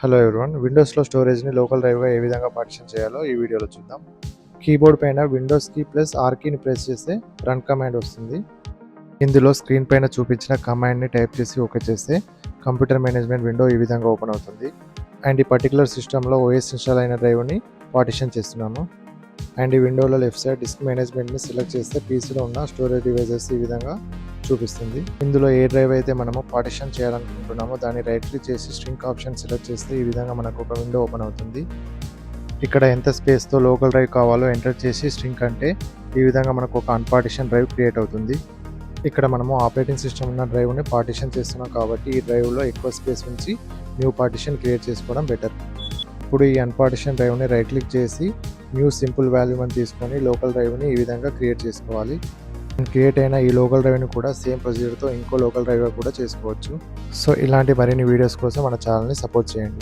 Hello everyone, విండోస్లో స్టోరేజ్ని local డ్రైవ్గా ఏ విధంగా partition చేయాలో ఈ వీడియోలో చూద్దాం. కీబోర్డ్ పైన విండోస్ కీ ప్లస్ ఆర్ కీని ప్రెస్ చేస్తే రన్ కమాండ్ వస్తుంది. ఇందులో స్క్రీన్ పైన చూపించిన కమాండ్ని టైప్ చేసి ఓకే చేస్తే కంప్యూటర్ మేనేజ్మెంట్ విండో ఈ విధంగా ఓపెన్ అవుతుంది. అండ్ ఈ పర్టికులర్ సిస్టంలో ఓఎస్ ఇన్స్టాల్ అయిన డ్రైవ్ని పార్టిషన్ చేస్తున్నాను. అండ్ ఈ విండోలో లెఫ్ట్ సైడ్ డిస్క్ మేనేజ్మెంట్ని సెలెక్ట్ చేస్తే పీసీలో ఉన్న స్టోరేజ్ డివైజెస్ ఈ విధంగా చూపిస్తుంది. ఇందులో ఏ డ్రైవ్ అయితే మనము పార్టిషన్ చేయాలనుకుంటున్నామో దాన్ని రైట్ క్లిక్ చేసి స్ట్రింక్ ఆప్షన్ సెలెక్ట్ చేస్తే ఈ విధంగా మనకు ఒక విండో ఓపెన్ అవుతుంది. ఇక్కడ ఎంత స్పేస్తో లోకల్ డ్రైవ్ కావాలో ఎంటర్ చేసి స్ట్రింక్ అంటే ఈ విధంగా మనకు ఒక అన్పార్టిషన్ డ్రైవ్ క్రియేట్ అవుతుంది. ఇక్కడ మనము ఆపరేటింగ్ సిస్టమ్ ఉన్న డ్రైవ్ని పార్టిషన్ చేస్తున్నాం కాబట్టి ఈ డ్రైవ్లో ఎక్కువ స్పేస్ ఉంచి న్యూ పార్టిషన్ క్రియేట్ చేసుకోవడం బెటర్. ఇప్పుడు ఈ అన్పార్టిషన్ డ్రైవ్ని రైట్ క్లిక్ చేసి న్యూ సింపుల్ వాల్యూమ్ అని తీసుకొని లోకల్ డ్రైవ్ని ఈ విధంగా క్రియేట్ చేసుకోవాలి. క్రియేట్ అయిన ఈ లోకల్ డ్రైవ్ని కూడా సేమ్ ప్రొసీజర్తో ఇంకో లోకల్ డ్రైవ్గా కూడా చేసుకోవచ్చు. సో ఇలాంటి మరిన్ని వీడియోస్ కోసం మన ఛానల్ని సపోర్ట్ చేయండి.